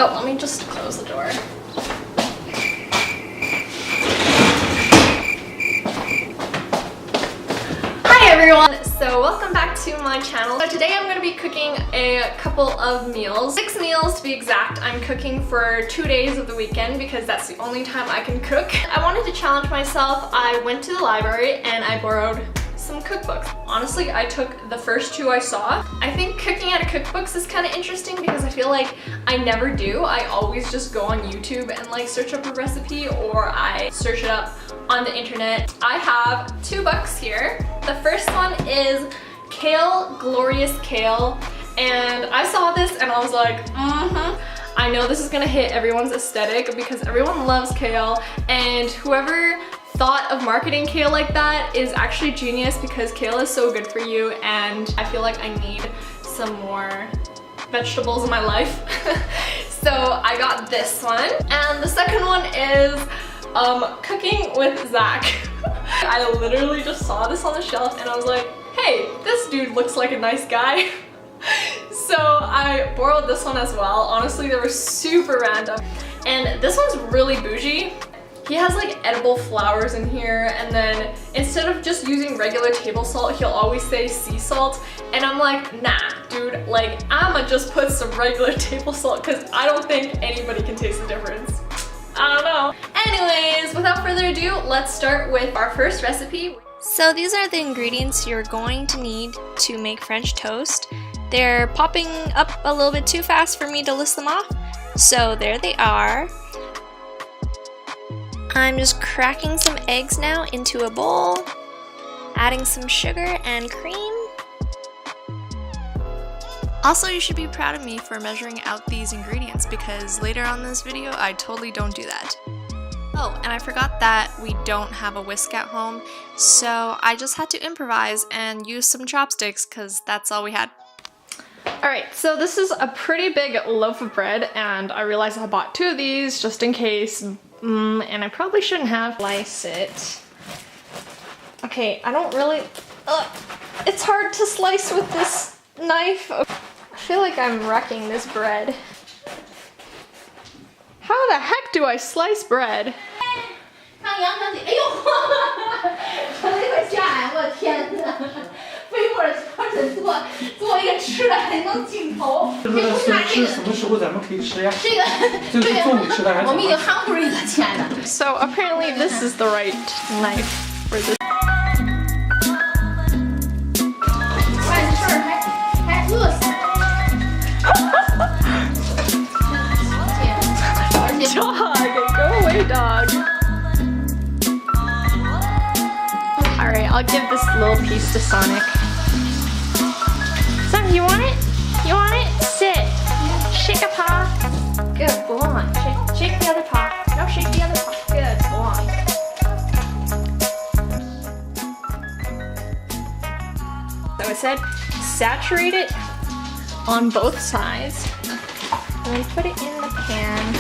Oh, let me just close the door. Hi everyone! So welcome back to my channel. So today I'm going to be cooking a couple of meals. 6 meals to be exact. I'm cooking for 2 days of the weekend because that's the only time I can cook. I wanted to challenge myself. I went to the library and I borrowed some cookbooks. Honestly, I took the first 2 I saw. I think cooking out of cookbooks is kind of interesting because I feel like I never do. I always just go on YouTube and like search up a recipe, or I search it up on the internet. I have 2 books here. The first one is Kale, Glorious Kale, and I saw this and I was like, I know this is gonna hit everyone's aesthetic because everyone loves kale, and whoever thought of marketing kale like that is actually genius because kale is so good for you, and I feel like I need some more vegetables in my life. So I got this one, and the second one is Cooking with Zach. I literally just saw this on the shelf and I was like, hey, this dude looks like a nice guy. So I borrowed this one as well. Honestly, they were super random. And this one's really bougie. He has like edible flowers in here, and then instead of just using regular table salt, he'll always say sea salt. And I'm like, nah, dude, like I'ma just put some regular table salt because I don't think anybody can taste the difference. I don't know. Anyways, without further ado, let's start with our first recipe. So these are the ingredients you're going to need to make French toast. They're popping up a little bit too fast for me to list them off. So there they are. I'm just cracking some eggs now into a bowl, adding some sugar and cream. Also, you should be proud of me for measuring out these ingredients because later on in this video, I totally don't do that. Oh, and I forgot that we don't have a whisk at home, so I just had to improvise and use some chopsticks because that's all we had. Alright, so this is a pretty big loaf of bread, and I realized I bought 2 of these just in case, and I probably shouldn't have. Slice it. Okay, I don't really, it's hard to slice with this knife. I feel like I'm wrecking this bread. How the heck do I slice bread? So apparently this is the right knife for this. Dog, go away, dog. Alright, I'll give this little piece to Sonic. Son, you want it? You want it? Sit. Shake a paw. Good boy. Shake the other paw. No, shake the other paw. Good boy. So I said saturate it on both sides. And then put it in the pan.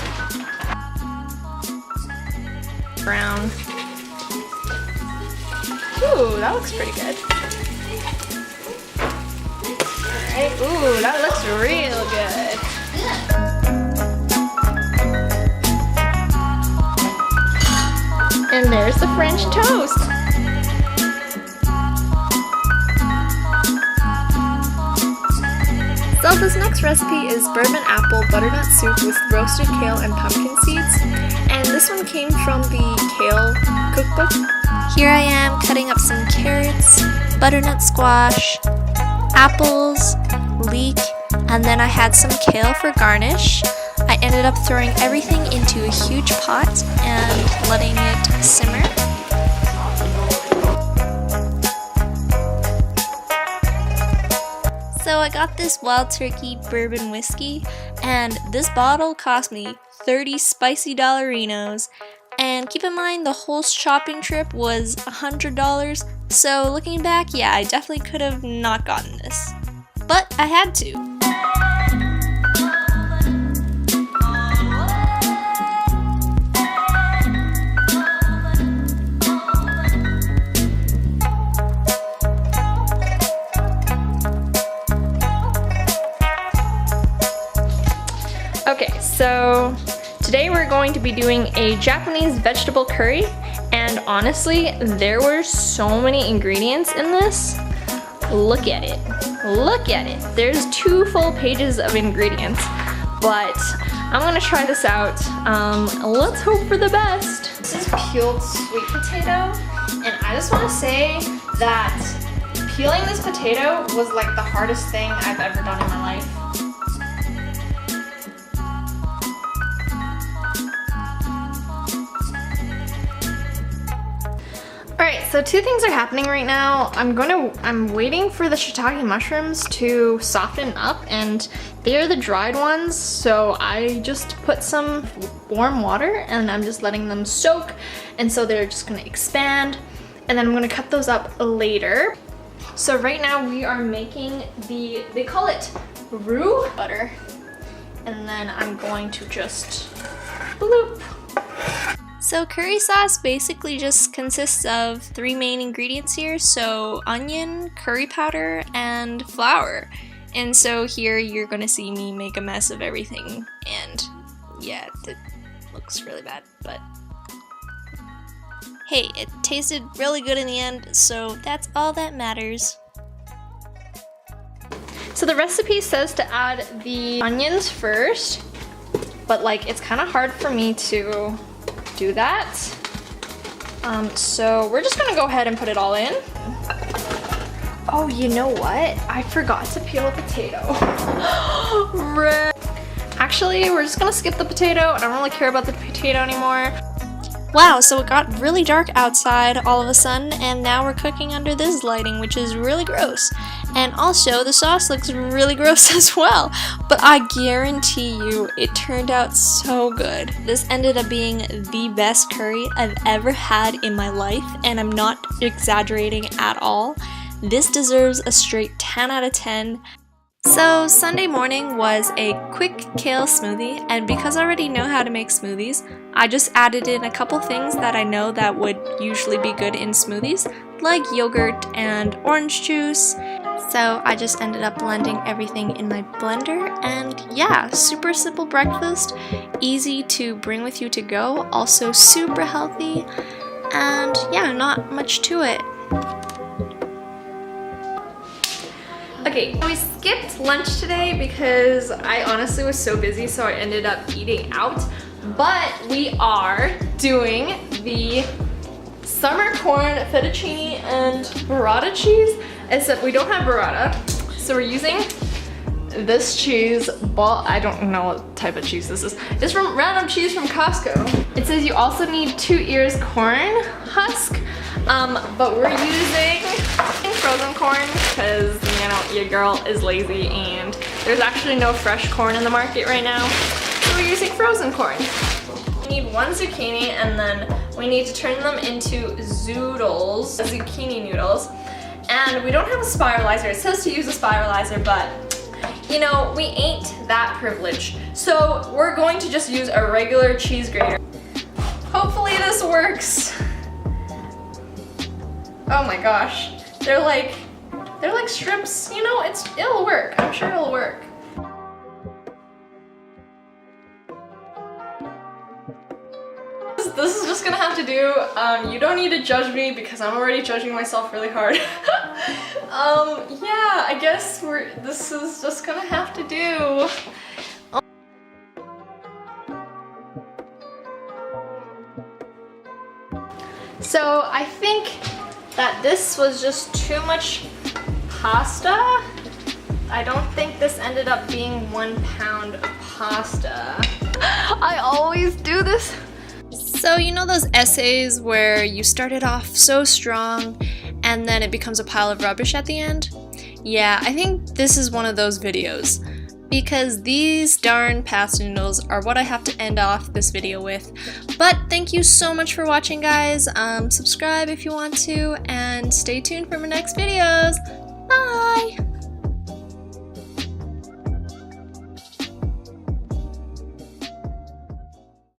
Brown. Ooh, that looks pretty good. Alright, ooh, that looks real good. And there's the French toast. So this next recipe is bourbon apple butternut soup with roasted kale and pumpkin seeds, and this one came from the Kale Cookbook. Here I am cutting up some carrots, butternut squash, apples, leek, and then I had some kale for garnish. I ended up throwing everything into a huge pot and letting it simmer. So I got this Wild Turkey bourbon whiskey, and this bottle cost me 30 spicy dollarinos. And keep in mind, the whole shopping trip was $100, so looking back, yeah, I definitely could have not gotten this. But I had to. Okay, so today we're going to be doing a Japanese vegetable curry, and honestly, there were so many ingredients in this. Look at it. Look at it. There's 2 full pages of ingredients, but I'm gonna try this out. Let's hope for the best. This is peeled sweet potato, and I just wanna say that peeling this potato was like the hardest thing I've ever done in my life. Alright, so 2 things are happening right now. I'm waiting for the shiitake mushrooms to soften up, and they are the dried ones, so I just put some warm water and I'm just letting them soak, and so they're just gonna expand, and then I'm gonna cut those up later. So right now we are making they call it roux butter, and then I'm going to just bloop. So curry sauce basically just consists of 3 main ingredients here, so onion, curry powder, and flour. And so here you're gonna see me make a mess of everything, and yeah, it looks really bad, but hey, it tasted really good in the end, so that's all that matters. So the recipe says to add the onions first, but like it's kind of hard for me to do that. So we're just gonna go ahead and put it all in. Oh, you know what? I forgot to peel a potato. Actually, we're just gonna skip the potato. I don't really care about the potato anymore. Wow, so it got really dark outside all of a sudden, and now we're cooking under this lighting, which is really gross. And also, the sauce looks really gross as well, but I guarantee you it turned out so good. This ended up being the best curry I've ever had in my life, and I'm not exaggerating at all. This deserves a straight 10 out of 10. So Sunday morning was a quick kale smoothie, and because I already know how to make smoothies, I just added in a couple things that I know that would usually be good in smoothies, like yogurt and orange juice. So I just ended up blending everything in my blender, and yeah, super simple breakfast, easy to bring with you to go, also super healthy, and yeah, not much to it. Okay, we skipped lunch today because I honestly was so busy, so I ended up eating out. But we are doing the summer corn fettuccine and burrata cheese, except we don't have burrata. So we're using this cheese ball. I don't know what type of cheese this is. It's from random cheese from Costco. It says you also need 2 ears corn husk, but we're using frozen corn because, you know, your girl is lazy and there's actually no fresh corn in the market right now. So we're using frozen corn. We need 1 zucchini, and then we need to turn them into zoodles, zucchini noodles. And we don't have a spiralizer. It says to use a spiralizer, but you know, we ain't that privileged. So we're going to just use a regular cheese grater. Hopefully this works. Oh my gosh. They're like strips, you know, it'll work. I'm sure it'll work. This is just gonna have to do. You don't need to judge me because I'm already judging myself really hard. Yeah, I guess this is just gonna have to do. So I think that this was just too much pasta. I don't think this ended up being 1 pound of pasta. I always do this. So you know those essays where you started off so strong and then it becomes a pile of rubbish at the end? Yeah, I think this is one of those videos, because these darn pasta noodles are what I have to end off this video with. But thank you so much for watching, guys. Subscribe if you want to, and stay tuned for my next videos. Bye!